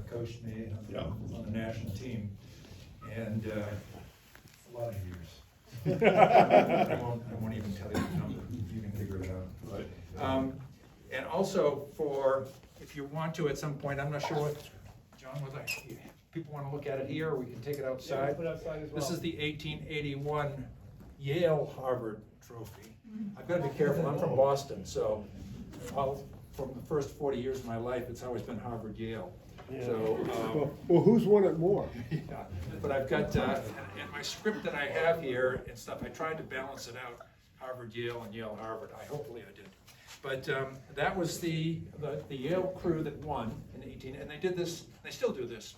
coached me on the national team, and a lot of years. I won't even tell you the number. You can figure it out. Right. And also if you want to at some point, I'm not sure what, John, people want to look at it here, or we can take it outside. Put it outside as well. This is the 1881 Yale-Harvard trophy. I've got to be careful, I'm from Boston, so from the first 40 years of my life, it's always been Harvard-Yale. Yeah. So, Well, who's won it more? yeah, but I've got, in my script that I have here and stuff, I tried to balance it out, Harvard-Yale and Yale-Harvard. Hopefully I did. But that was the Yale crew that won in 18, and they did this, they still do this.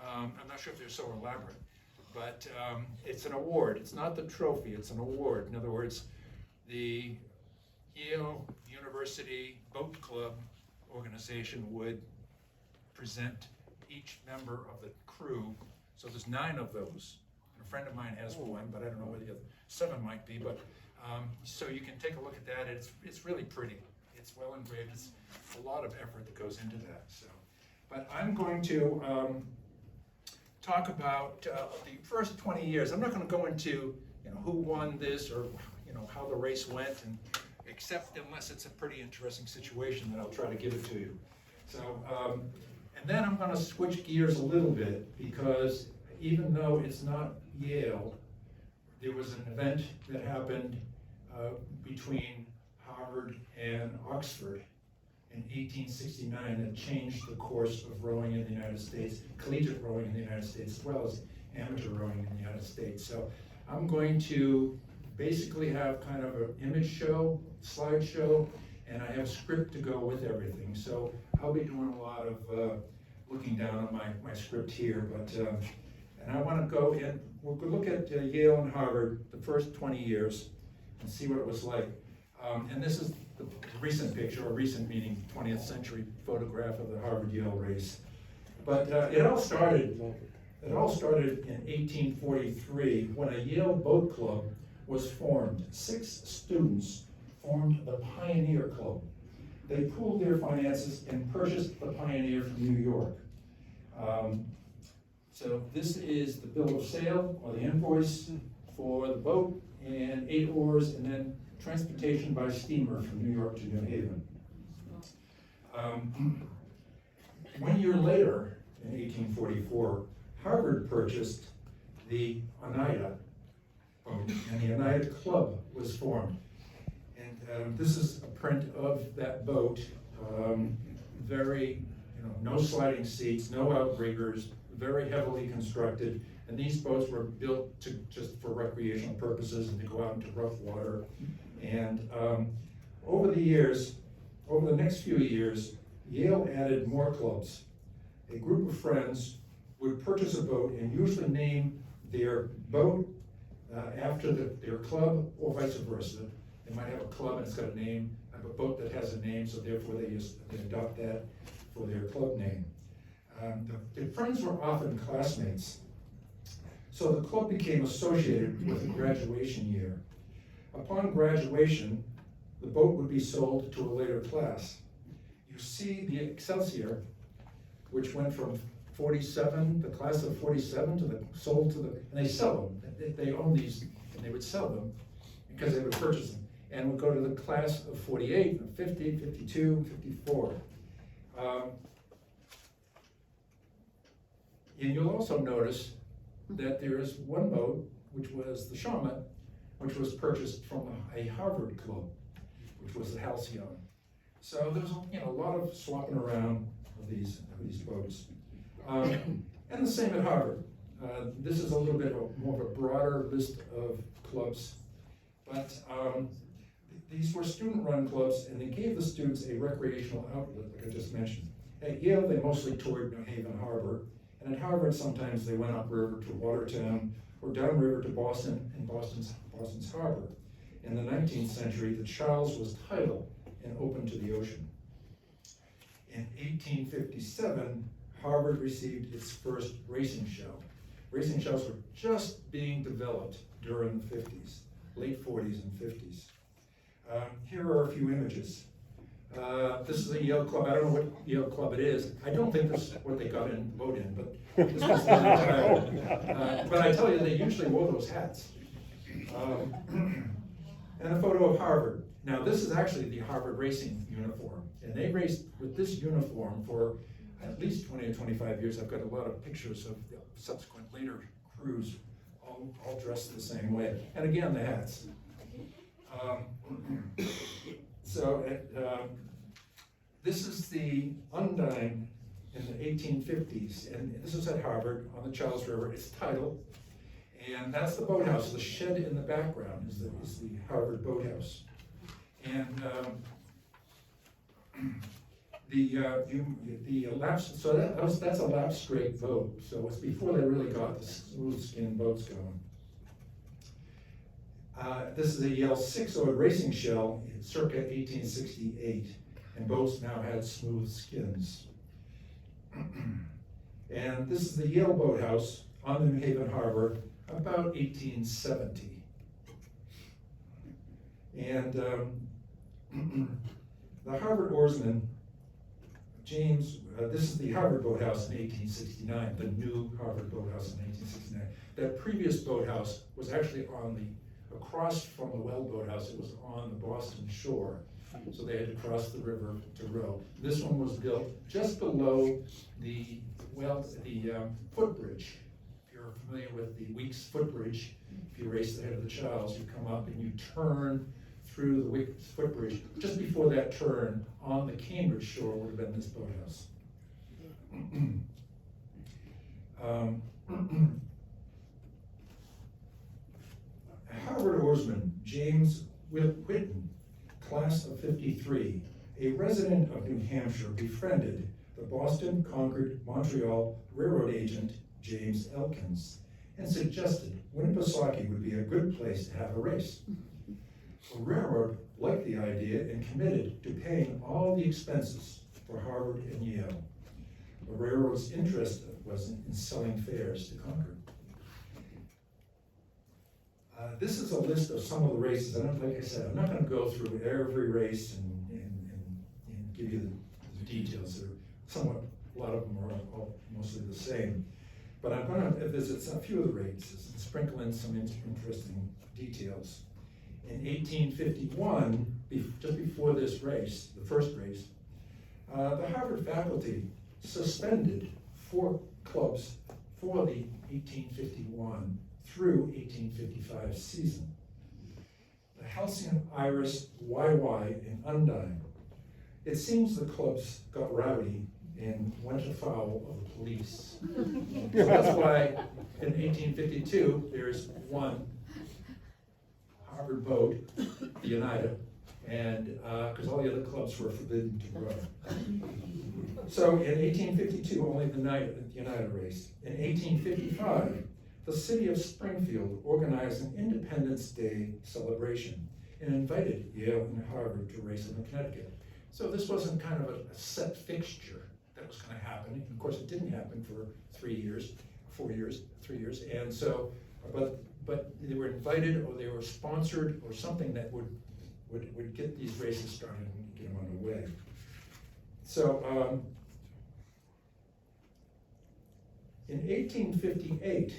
I'm not sure if they're so elaborate, but it's an award. It's not the trophy, it's an award. In other words, the Yale University Boat Club organization would present each member of the crew. So there's 9 of those. A friend of mine has one, but I don't know where the other 7 might be. But so you can take a look at that. It's really pretty. It's well engraved. It's a lot of effort that goes into that. So, but I'm going to talk about the first 20 years. I'm not going to go into who won this or how the race went, and except unless it's a pretty interesting situation, then I'll try to give it to you. So, and then I'm going to switch gears a little bit, because even though it's not Yale, there was an event that happened between Harvard and Oxford in 1869 that changed the course of rowing in the United States, collegiate rowing in the United States, as well as amateur rowing in the United States. So I'm going to basically have kind of an image show, slideshow, and I have a script to go with everything. So I'll be doing a lot of looking down on my script here, but and I want to go in, we'll look at Yale and Harvard the first 20 years and see what it was like. And this is the recent picture, or recent meaning 20th century photograph of the Harvard-Yale race. But it all started in 1843 when a Yale boat club was formed. 6 students formed the Pioneer Club. They pooled their finances and purchased the Pioneer from New York. So this is the bill of sale, or the invoice for the boat, and 8 oars, and then transportation by steamer from New York to New Haven. 1 year later, in 1844, Harvard purchased the Oneida boat, and the Oneida Club was formed. And this is a print of that boat. Very, no sliding seats, no outriggers, very heavily constructed. And these boats were built just for recreational purposes and to go out into rough water. And over the next few years, Yale added more clubs. A group of friends would purchase a boat and usually name their boat after their club, or vice versa. They might have a club and it's got a name, have a boat that has a name, so therefore they adopt that for their club name. The friends were often classmates, so the club became associated with the graduation year. Upon graduation, the boat would be sold to a later class. You see the Excelsior, which went from 47, the class of 47, and they sell them. They own these, and they would sell them because they would purchase them, and would go to the class of 48, 50, 52, 54. And you'll also notice that there is one boat, which was the Shawmut, which was purchased from a Harvard club, which was the Halcyon. So there's a lot of swapping around of these boats. And the same at Harvard. This is a little bit more of a broader list of clubs, but these were student-run clubs, and they gave the students a recreational outlet, like I just mentioned. At Yale, they mostly toured New Haven Harbor, and at Harvard, sometimes they went upriver to Watertown or downriver to Boston and Boston's harbor. In the 19th century, the Charles was tidal and open to the ocean. In 1857, Harvard received its first racing shell. Racing shells were just being developed during the 50s, late 40s and 50s. Here are a few images. This is a Yale club. I don't know what Yale club it is. I don't think this is what they got in vote in, but this was the title. But I tell you, they usually wore those hats. And a photo of Harvard. Now, this is actually the Harvard racing uniform, and they raced with this uniform for at least 20 or 25 years. I've got a lot of pictures of the subsequent later crews, all dressed the same way. And again, the hats. This is the Undine in the 1850s, and this is at Harvard on the Charles River. It's titled, and that's the boathouse. The shed in the background is the Harvard boathouse. And the elapsed, so that's a lap straight boat. So it's before they really got the smooth skin boats going. This is a Yale 6-oared racing shell in circa 1868, and boats now had smooth skins. And this is the Yale boathouse on the New Haven Harbor, about 1870. And the Harvard oarsman, James, this is the Harvard boathouse in 1869, the new Harvard boathouse in 1869. That previous boathouse was actually across from the Well boathouse. It was on the Boston shore, so they had to cross the river to row. This one was built just below the footbridge. If you're familiar with the Weeks footbridge, if you race the head of the Charles, you come up and you turn through the Weeks footbridge. Just before that turn, on the Cambridge shore would have been this boathouse. Harvard oarsman James Whitten, class of '53, a resident of New Hampshire, befriended the Boston, Concord, Montreal railroad agent James Elkins and suggested Winnipesaukee would be a good place to have a race. The railroad liked the idea and committed to paying all the expenses for Harvard and Yale. The railroad's interest was in selling fares to Concord. This is a list of some of the races, and like I said, I'm not going to go through every race and give you the details. They're somewhat, a lot of them are all mostly the same. But I'm going to visit a few of the races and sprinkle in some interesting details. In 1851, just before this race, the first race, the Harvard faculty suspended 4 clubs for the 1851 through 1855 season. The Halcyon, Iris, YY, and Undine. It seems the clubs got rowdy and went afoul of the police. So that's why in 1852, there's one Harvard boat, the Oneida, and because all the other clubs were forbidden to row. So in 1852, only the Oneida raced. In 1855, the city of Springfield organized an Independence Day celebration and invited Yale and Harvard to race in Connecticut. So this wasn't kind of a set fixture that was going to happen. Of course, it didn't happen for 3 years, 3 years, and so, but they were invited or they were sponsored or something that would get these races started and get them underway. So in 1858,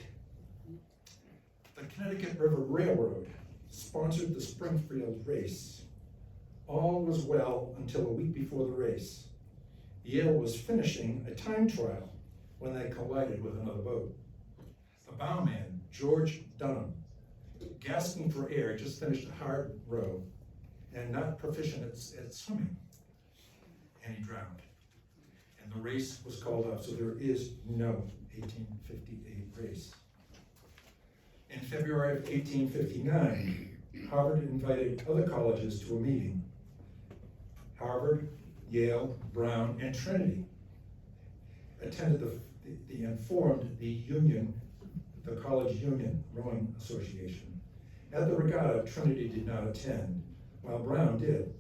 the Connecticut River Railroad sponsored the Springfield race. All was well until a week before the race. Yale was finishing a time trial when they collided with another boat. The bowman, George Dunham, gasping for air, just finished a hard row and not proficient at swimming, and he drowned. And the race was called off, so there is no 1858 race. In February of 1859, Harvard invited other colleges to a meeting. Harvard, Yale, Brown, and Trinity attended and formed the union, the College Union Rowing Association. At the regatta, Trinity did not attend, while Brown did.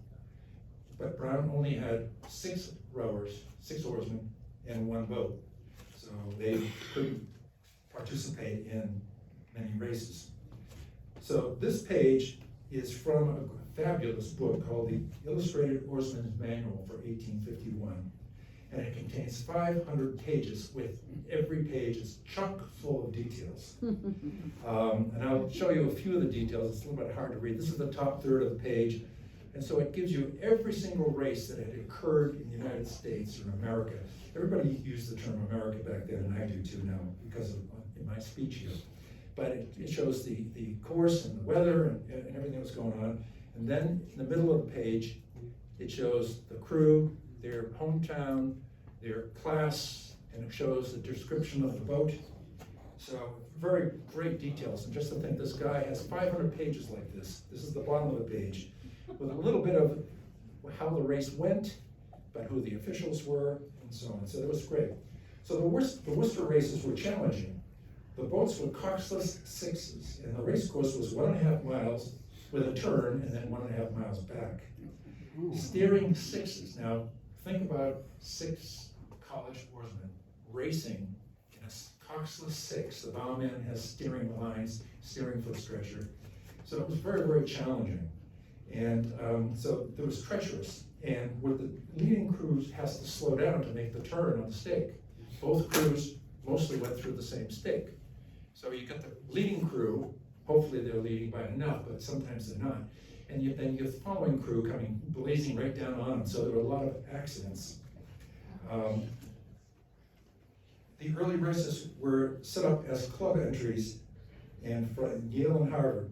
But Brown only had 6 rowers, 6 oarsmen, and 1 boat. So they couldn't participate in many races. So this page is from a fabulous book called The Illustrated Oarsman's Manual for 1851. And it contains 500 pages, with every page is chock full of details. And I'll show you a few of the details. It's a little bit hard to read. This is the top third of the page. And so it gives you every single race that had occurred in the United States or America. Everybody used the term America back then, and I do too now because of in my speech here. But it shows the course and the weather and everything that was going on. And then in the middle of the page, it shows the crew, their hometown, their class, and it shows the description of the boat. So very great details. And just to think this guy has 500 pages like this. This is the bottom of the page, with a little bit of how the race went, but who the officials were, and so on. So that was great. So the Worcester races were challenging. The boats were coxless sixes, and the race course was 1.5 miles with a turn and then 1.5 miles back. Steering sixes. Now, think about 6 college oarsmen racing in a coxless six. The bowman has steering lines, steering foot stretcher. So it was very, very challenging. And so there was treacherous. And where the leading crew has to slow down to make the turn on the stake. Both crews mostly went through the same stake. So you got the leading crew, hopefully they're leading by enough, but sometimes they're not. And then you get the following crew coming, blazing right down on them, so there were a lot of accidents. The early races were set up as club entries, and for Yale and Harvard.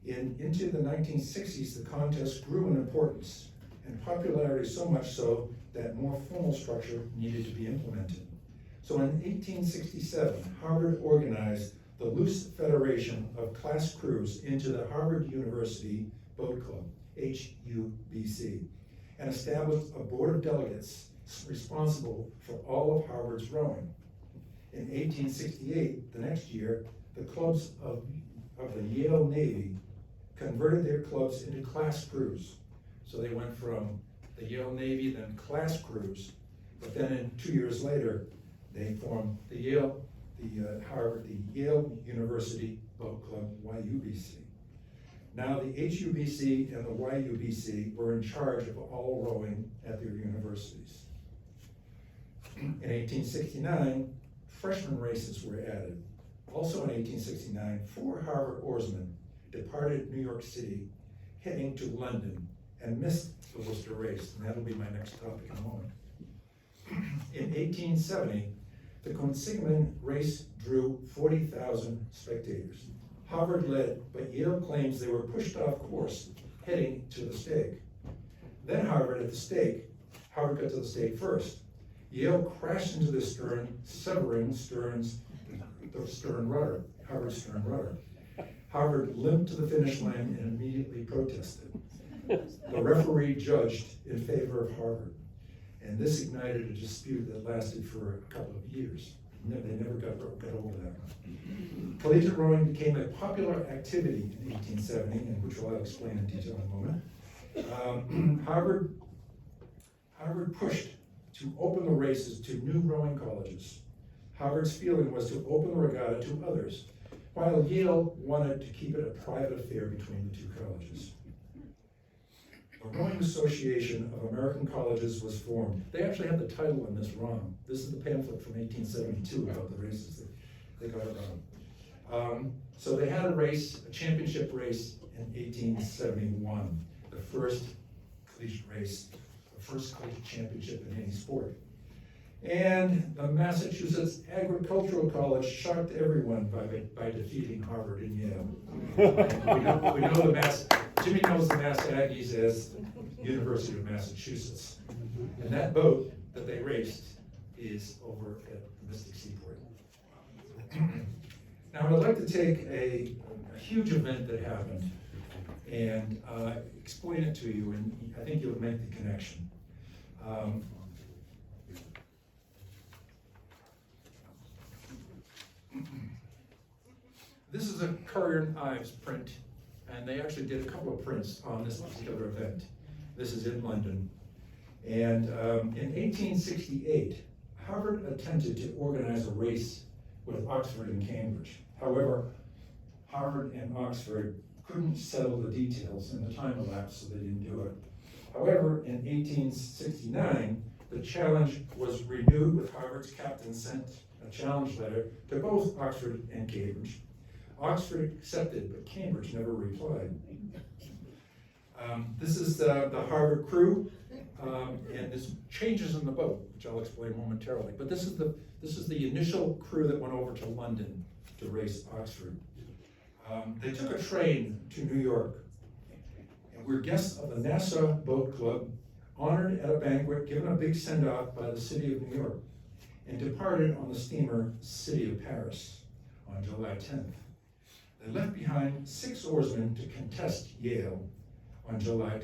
Into the 1960s, the contest grew in importance and popularity, so much so that more formal structure needed to be implemented. So in 1867, Harvard organized the Loose Federation of Class Crews into the Harvard University Boat Club, HUBC, and established a board of delegates responsible for all of Harvard's rowing. In 1868, the next year, the clubs of the Yale Navy converted their clubs into class crews. So they went from the Yale Navy, then class crews, but then 2 years later, they formed the Yale University Boat Club, YUBC. Now the HUBC and the YUBC were in charge of all rowing at their universities. In 1869, freshman races were added. Also in 1869, 4 Harvard oarsmen departed New York City, heading to London, and missed the Worcester race, and that'll be my next topic in a moment. In 1870, the consignment race drew 40,000 spectators. Harvard led, but Yale claims they were pushed off course, heading to the stake. Then Harvard at the stake. Harvard got to the stake first. Yale crashed into the stern, severing the stern rudder, Harvard's stern rudder. Harvard limped to the finish line and immediately protested. The referee judged in favor of Harvard, and this ignited a dispute that lasted for a couple of years. They never got over that one. Collegiate rowing became a popular activity in 1870, and which I'll explain in detail in a moment. Harvard pushed to open the races to new rowing colleges. Harvard's feeling was to open the regatta to others, while Yale wanted to keep it a private affair between the two colleges. The Rowing Association of American Colleges was formed. They actually had the title in this wrong. This is the pamphlet from 1872 about the races. They got it wrong. So they had a championship race in 1871, the first collegiate race, the first collegiate championship in any sport. And the Massachusetts Agricultural College shocked everyone by defeating Harvard and Yale. And we know Jimmy knows the Mass Aggies as University of Massachusetts. And that boat that they raced is over at the Mystic Seaport. Now I'd like to take a huge event that happened and explain it to you, and I think you'll make the connection. This is a Currier and Ives print, and they actually did a couple of prints on this particular event. This is in London. And in 1868, Harvard attempted to organize a race with Oxford and Cambridge. However, Harvard and Oxford couldn't settle the details, and the time elapsed, so they didn't do it. However, in 1869, the challenge was renewed, with Harvard's captain sent a challenge letter to both Oxford and Cambridge. Oxford accepted, but Cambridge never replied. This is the Harvard crew, and there's changes in the boat, which I'll explain momentarily. But this is the initial crew that went over to London to race Oxford. They took a train to New York, and were guests of the Nassau Boat Club, honored at a banquet, given a big send-off by the city of New York, and departed on the steamer City of Paris on July 10th. They left behind 6 oarsmen to contest Yale on July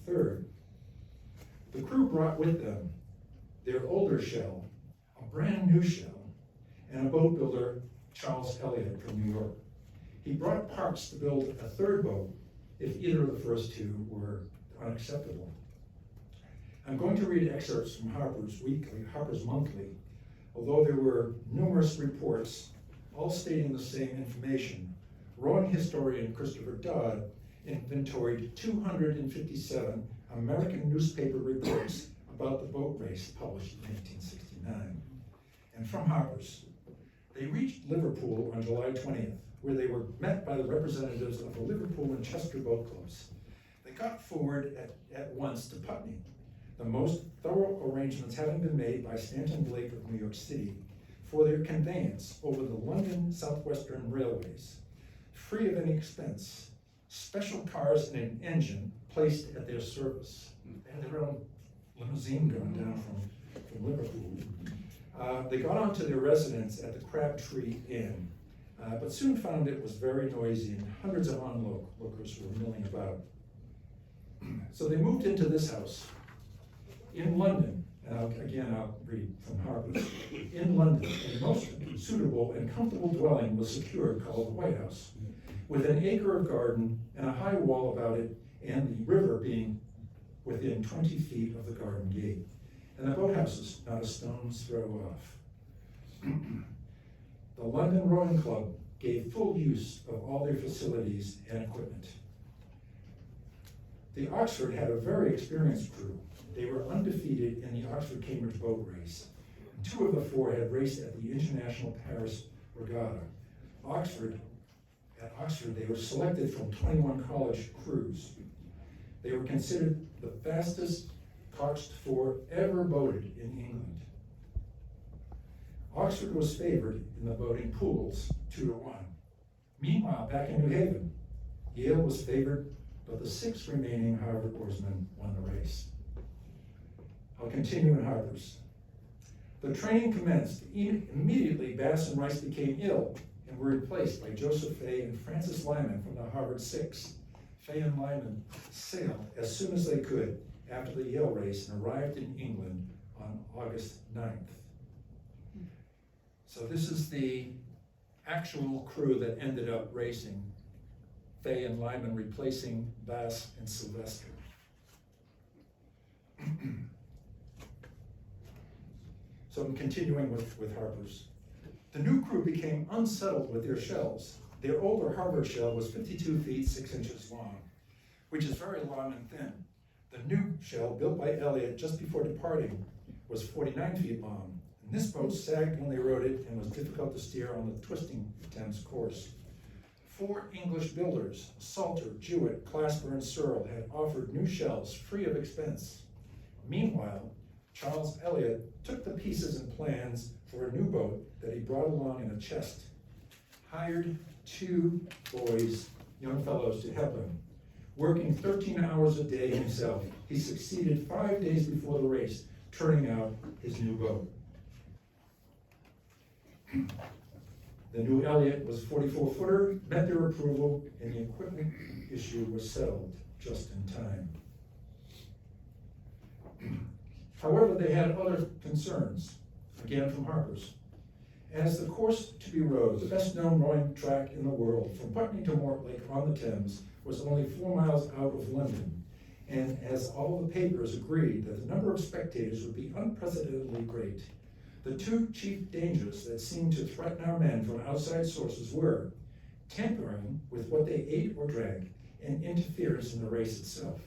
23rd. The crew brought with them their older shell, a brand new shell, and a boat builder, Charles Elliott from New York. He brought parts to build a third boat if either of the first two were unacceptable. I'm going to read excerpts from Harper's Monthly, although there were numerous reports all stating the same information. Rowing historian Christopher Dodd inventoried 257 American newspaper reports about the boat race published in 1869. And from Harper's, they reached Liverpool on July 20th, where they were met by the representatives of the Liverpool and Chester boat clubs. They got forward at once to Putney, the most thorough arrangements having been made by Stanton Blake of New York City for their conveyance over the London Southwestern Railways, free of any expense, special cars and an engine placed at their service. They had their own limousine going down from Liverpool. They got on to their residence at the Crabtree Inn, but soon found it was very noisy and hundreds of onlookers were milling about. So they moved into this house in London, and I'll read from Harper's. In London, a most suitable and comfortable dwelling was secured called the White House, with an acre of garden and a high wall about it, and the river being within 20 feet of the garden gate, and the boathouses not a stone's throw off. The London Rowing Club gave full use of all their facilities and equipment. The Oxford had a very experienced crew. They were undefeated in the Oxford-Cambridge boat race. 2 of the 4 had raced at the International Paris Regatta. At Oxford, they were selected from 21 college crews. They were considered the fastest coxed 4 ever boated in England. Oxford was favored in the boating pools 2-1. Meanwhile, back in New Haven, Yale was favored, but the 6 remaining Harvard oarsmen won the race. I'll continue in Harper's. The training commenced. Immediately, Bass and Rice became ill and were replaced by Joseph Fay and Francis Lyman from the Harvard 6. Fay and Lyman sailed as soon as they could after the Yale race and arrived in England on August 9th. So this is the actual crew that ended up racing. Fay and Lyman replacing Bass and Sylvester. So I'm continuing with Harper's. The new crew became unsettled with their shells. Their older Harvard shell was 52 feet 6 inches long, which is very long and thin. The new shell, built by Elliott just before departing, was 49 feet long. And this boat sagged when they rowed it and was difficult to steer on the twisting Thames course. 4 English builders, Salter, Jewett, Clasper, and Searle, had offered new shells free of expense. Meanwhile, Charles Elliott took the pieces and plans for a new boat that he brought along in a chest, hired 2 boys, young fellows, to help him. Working 13 hours a day himself, he succeeded 5 days before the race, turning out his new boat. The new Elliott was 44-footer, met their approval, and the equipment issue was settled just in time. However, they had other concerns, again from Harper's. As the course to be rowed, the best-known rowing track in the world, from Putney to Mortlake on the Thames, was only 4 miles out of London, and as all the papers agreed that the number of spectators would be unprecedentedly great, the 2 chief dangers that seemed to threaten our men from outside sources were tampering with what they ate or drank, and interference in the race itself.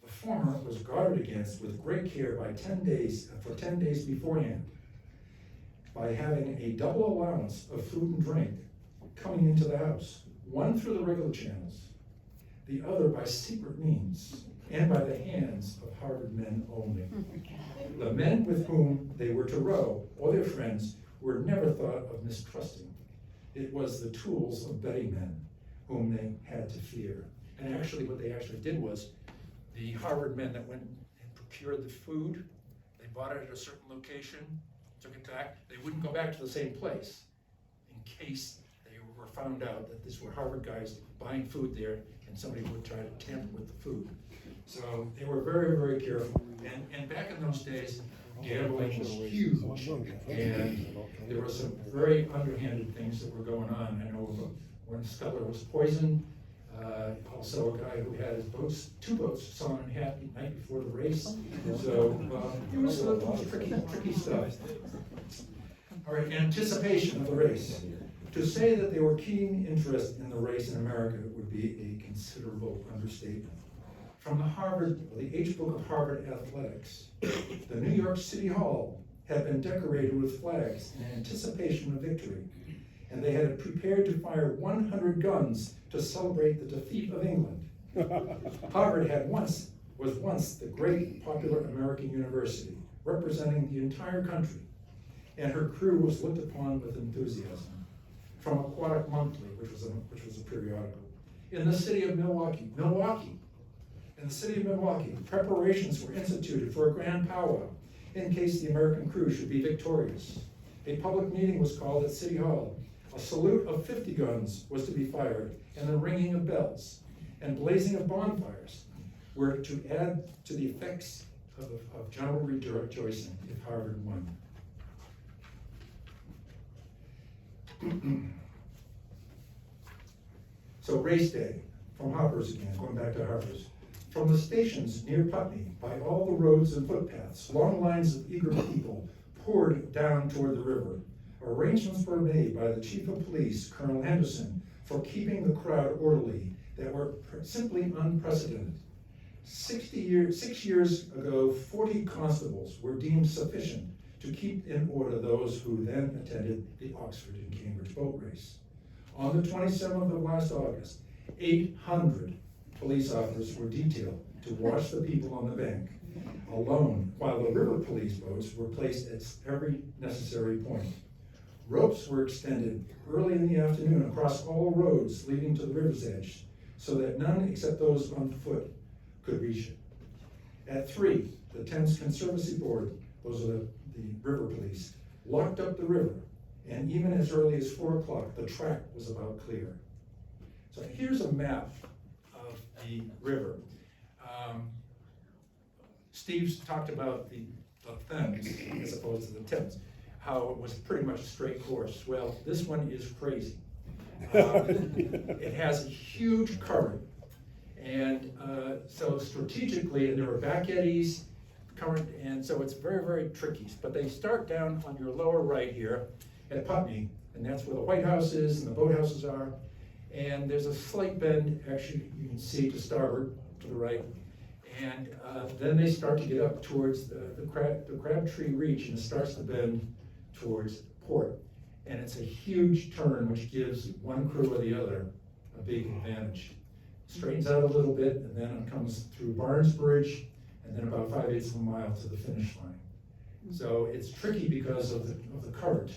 The former was guarded against with great care for 10 days beforehand, by having a double allowance of food and drink coming into the house, one through the regular channels, the other by secret means, and by the hands of Harvard men only. The men with whom they were to row, or their friends, were never thought of mistrusting. It was the tools of betting men whom they had to fear. And actually, what they actually did was, the Harvard men that went and procured the food, they bought it at a certain location, took it back, they wouldn't go back to the same place in case they were found out that these were Harvard guys buying food there and somebody would try to tamper with the food. So they were very, very careful. And back in those days, gambling was huge. And there were some very underhanded things that were going on. I know when Scudler was poisoned, also a guy who had his boats, 2 boats, sawn in half the night before the race. So it was tricky stuff. All right, anticipation of the race. To say that there were keen interest in the race in America would be a considerable understatement. From the H book of Harvard Athletics, the New York City Hall had been decorated with flags in anticipation of victory, and they had prepared to fire 100 guns to celebrate the defeat of England. Harvard was once the great popular American university, representing the entire country, and her crew was looked upon with enthusiasm. From Aquatic Monthly, which was a periodical. In the city of Milwaukee, preparations were instituted for a grand powwow in case the American crew should be victorious. A public meeting was called at City Hall. A salute of 50 guns was to be fired, and the ringing of bells and blazing of bonfires were to add to the effects of general rejoicing if Harvard won. So race day, from Harper's again, going back to Harper's. From the stations near Putney, by all the roads and footpaths, long lines of eager people poured down toward the river. Arrangements were made by the chief of police, Colonel Henderson, for keeping the crowd orderly that were simply unprecedented. 6 years ago, 40 constables were deemed sufficient to keep in order those who then attended the Oxford and Cambridge boat race. On the 27th of last August, 800 police officers were detailed to watch the people on the bank alone, while the river police boats were placed at every necessary point. Ropes were extended early in the afternoon across all roads leading to the river's edge, so that none except those on foot could reach it. At 3, the Thames Conservancy Board, those are the river police, locked up the river, and even as early as 4 o'clock, the track was about clear. So here's a map of the river. Steve's talked about the Thames as opposed to the Thames, how it was pretty much a straight course. Well, this one is crazy. It has a huge current, and so strategically, and there are back eddies, current, and so it's very, very tricky. But they start down on your lower right here at Putney, and that's where the White House is and the boathouses are. And there's a slight bend, actually, you can see to starboard, to the right. And then they start to get up towards the Crabtree Reach, and it starts to bend towards port. And it's a huge turn, which gives one crew or the other a big advantage. Straightens out a little bit, and then it comes through Barnes Bridge, and then about 5/8 of a mile to the finish line. So it's tricky because of the current.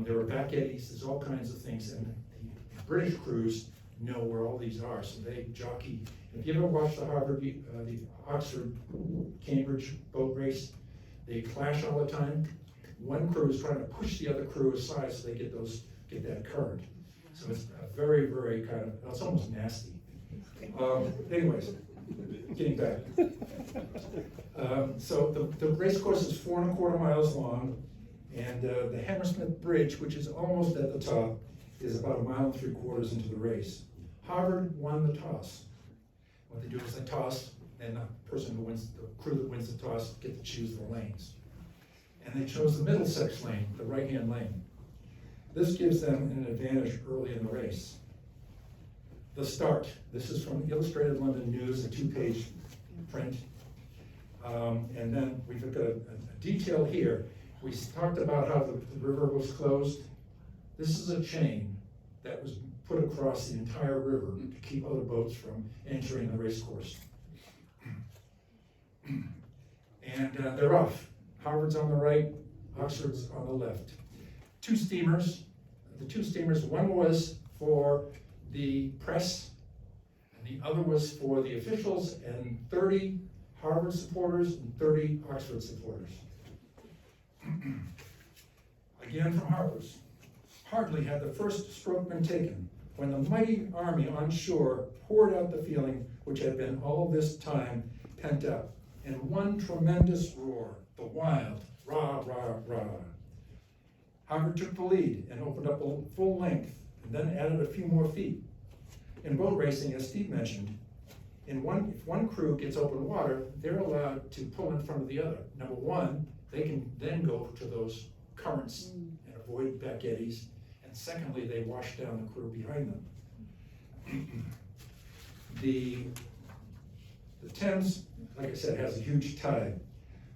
There are back eddies, there's all kinds of things, and the British crews know where all these are, so they jockey. If you ever watch the Oxford Cambridge boat race, they clash all the time. One crew is trying to push the other crew aside so they get that current. So it's a very, very it's almost nasty. Anyways, getting back. So the race course is 4¼ miles long, and the Hammersmith Bridge, which is almost at the top, is about 1.75 miles into the race. Harvard won the toss. What they do is they toss, and the crew that wins the toss, get to choose the lanes. And they chose the Middlesex lane, the right-hand lane. This gives them an advantage early in the race. The start, this is from Illustrated London News, a 2-page print. And then we've got a detail here. We talked about how the river was closed. This is a chain that was put across the entire river to keep other boats from entering the race course. And they're off. Harvard's on the right, Oxford's on the left. 2 steamers. The 2 steamers, one was for the press, and the other was for the officials, and 30 Harvard supporters and 30 Oxford supporters. Again from Harper's. Hardly had the first stroke been taken when the mighty army on shore poured out the feeling which had been all this time pent up in one tremendous roar, the wild rah, rah, rah. Harvard took the lead and opened up a full length and then added a few more feet. In boat racing, as Steve mentioned, if one crew gets open water, they're allowed to pull in front of the other. Number one, they can then go to those currents and avoid back eddies. And secondly, they wash down the crew behind them. The Thames, like I said, has a huge tide.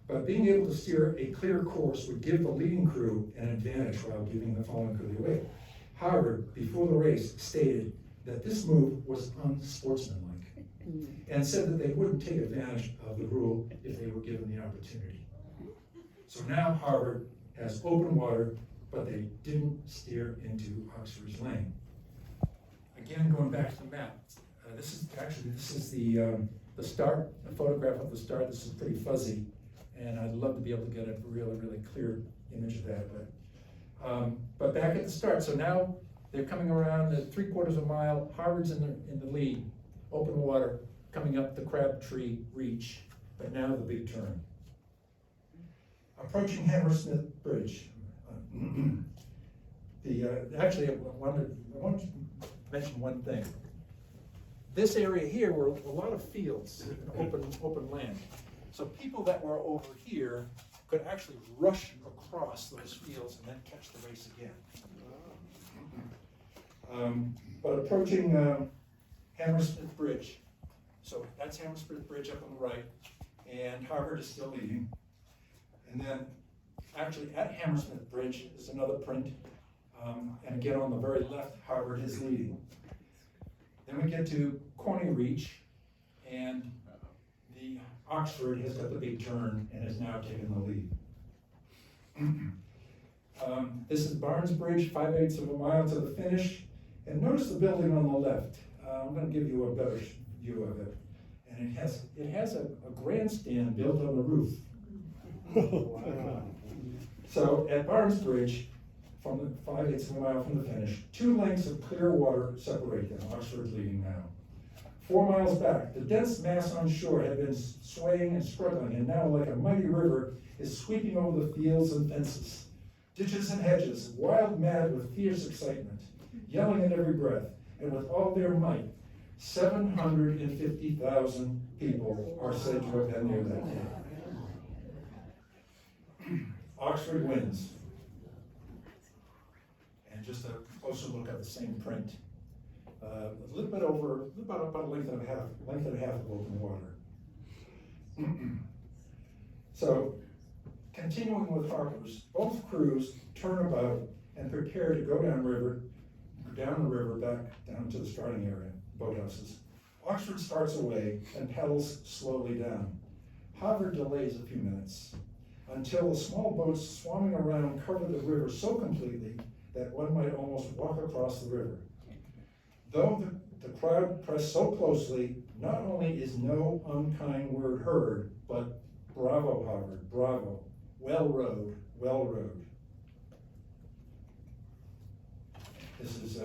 But being able to steer a clear course would give the leading crew an advantage while giving the following crew the away. Harvard, before the race, stated that this move was unsportsmanlike and said that they wouldn't take advantage of the rule if they were given the opportunity. So now Harvard has open water, but they didn't steer into Oxford's lane. Again, going back to the map, this is the start, a photograph of the start. This is pretty fuzzy, and I'd love to be able to get a really, really clear image of that. But back at the start, so now they're coming around the 3/4 of a mile. Harvard's in the lead, open water, coming up the Crabtree Reach, but now the big turn. Approaching Hammersmith Bridge. Actually, I want to mention one thing. This area here were a lot of fields, open land. So people that were over here could actually rush across those fields and then catch the race again. But approaching Hammersmith Bridge, so that's Hammersmith Bridge up on the right, and Harvard is still leading. And then actually at Hammersmith Bridge is another print, and again on the very left, Harvard is leading. Then we get to Corning Reach, and the Oxford has got the big turn and is now taking the lead. This is Barnes Bridge, 5/8 of a mile to the finish. And notice the building on the left. I'm going to give you a better view of it. And it has a grandstand built on the roof. So at Barnes Bridge, from the 5/8 of a mile from the finish, 2 lengths of clear water separate them. Oxford's leading now. 4 miles back, the dense mass on shore had been swaying and struggling, and now, like a mighty river, is sweeping over the fields and fences, ditches and hedges, wild mad with fierce excitement, yelling at every breath, and with all their might. 750,000 people are said to have been there that day. Oxford wins. And just a closer look at the same print. A little bit over, about a length and a half of open water. So, continuing with Harper's, both crews turn about and prepare to go down the river back down to the starting area, boathouses. Oxford starts away and paddles slowly down. Harvard delays a few minutes until the small boats swarming around cover the river so completely that one might almost walk across the river. Though the crowd press so closely, not only is no unkind word heard, but bravo, Harvard, bravo, well rowed, well rowed. This is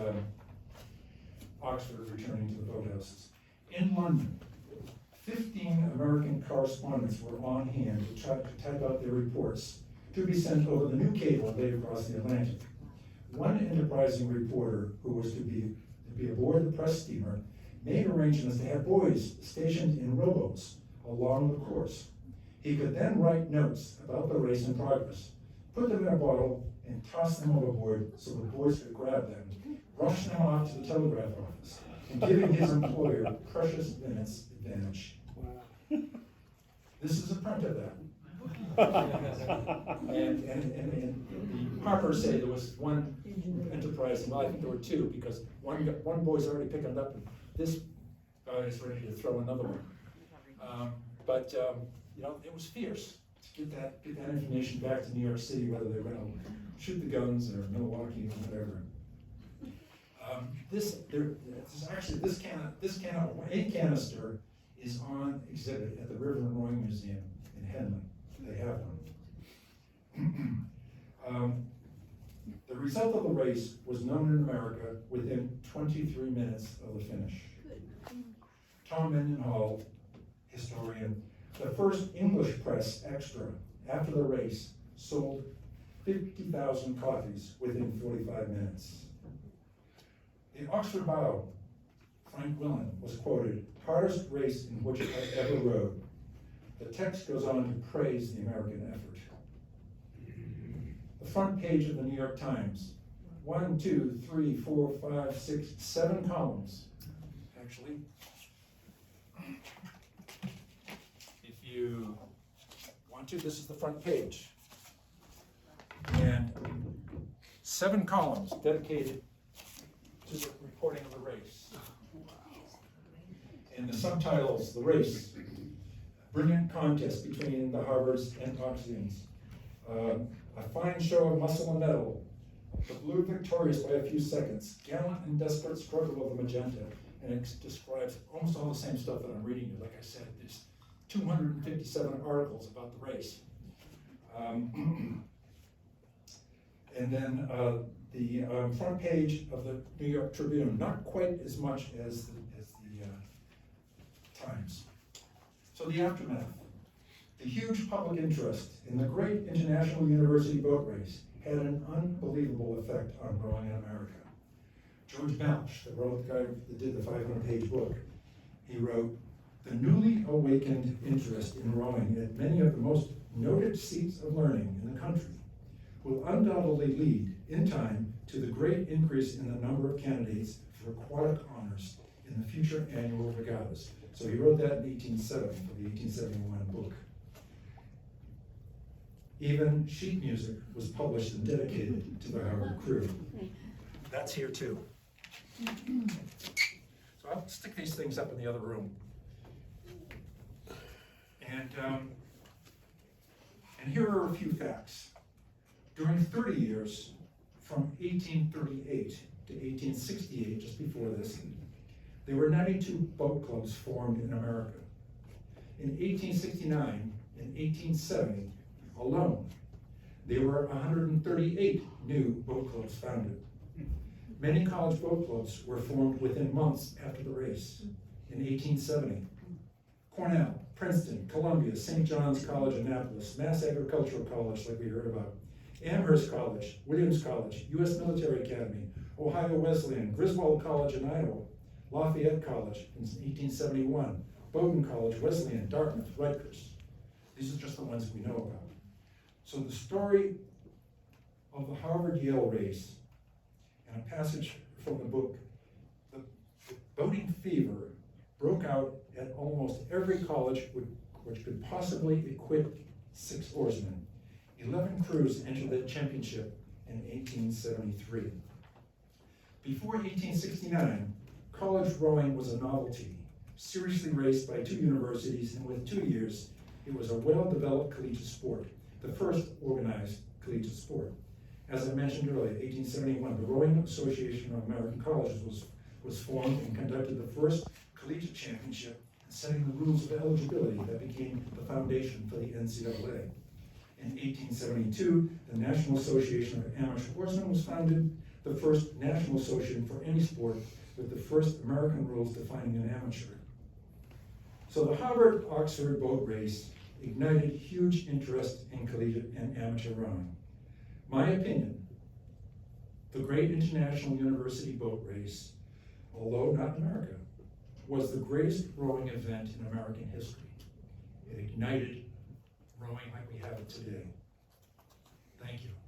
Oxford returning to the boathouses. In London, 15 American correspondents were on hand to try to type out their reports to be sent over the new cable laid across the Atlantic. One enterprising reporter who was to be aboard the press steamer made arrangements to have boys stationed in rowboats along the course. He could then write notes about the race in progress, put them in a bottle, and tossed them overboard so the boys could grab them, rushed them off to the telegraph office, and giving his employer precious minutes advantage. This is a print of that. And the Harpers say there was one enterprise, well, I think there were two, because one boy's already picking it up, and this guy is ready to throw another one. You know, it was fierce to get that information back to New York City, whether they were going to shoot the guns or Milwaukee or whatever. This canister is on exhibit at the River and Rowing Museum in Henley. They have one. The result of the race was known in America within 23 minutes of the finish. Tom Mendenhall, historian, the first English press extra after the race sold 50,000 copies within 45 minutes. The Oxford Bow, Frank Willen, was quoted, "Hardest race in which I ever rode." The text goes on to praise the American effort. The front page of the New York Times, 1, 2, 3, 4, 5, 6, 7 columns, actually. If you want to, this is the front page. And 7 columns dedicated to the reporting of the race. And the subtitles, the race, brilliant contest between the Harvards and Oxians. A fine show of muscle and mettle. The blue victorious by a few seconds. Gallant and desperate struggle of the magenta. And it describes almost all the same stuff that I'm reading you. Like I said, there's 257 articles about the race. And then the front page of the New York Tribune, not quite as much as the Times. So the aftermath. The huge public interest in the great international university boat race had an unbelievable effect on rowing in America. George Balch, the guy that did the 500-page book, he wrote, "The newly awakened interest in rowing at many of the most noted seats of learning in the country will undoubtedly lead, in time, to the great increase in the number of candidates for aquatic honors in the future annual regattas." So he wrote that in 1870 for the 1871 book. Even sheet music was published and dedicated to the Harvard crew. That's here too. So I'll stick these things up in the other room. And here are a few facts. During 30 years, from 1838 to 1868, just before this, there were 92 boat clubs formed in America. In 1869 and 1870 alone, there were 138 new boat clubs founded. Many college boat clubs were formed within months after the race. In 1870, Cornell, Princeton, Columbia, St. John's College, Annapolis, Mass Agricultural College, like we heard about, Amherst College, Williams College, U.S. Military Academy, Ohio Wesleyan, Griswold College in Iowa, Lafayette College in 1871, Bowdoin College, Wesleyan, Dartmouth, Rutgers. These are just the ones we know about. So the story of the Harvard-Yale race, and a passage from the book, the boating fever broke out at almost every college which could possibly equip 6 oarsmen. 11 crews entered the championship in 1873. Before 1869, college rowing was a novelty, seriously raced by 2 universities, and within 2 years, it was a well-developed collegiate sport, the first organized collegiate sport. As I mentioned earlier, 1871, the Rowing Association of American Colleges was formed and conducted the first collegiate championship, setting the rules of eligibility that became the foundation for the NCAA. In 1872, the National Association of Amateur Oarsmen was founded, the first national association for any sport, with the first American rules defining an amateur. So the Harvard-Oxford boat race ignited huge interest in collegiate and amateur rowing. My opinion, the great international university boat race, although not in America, was the greatest rowing event in American history. It ignited rowing like we have it today. Thank you.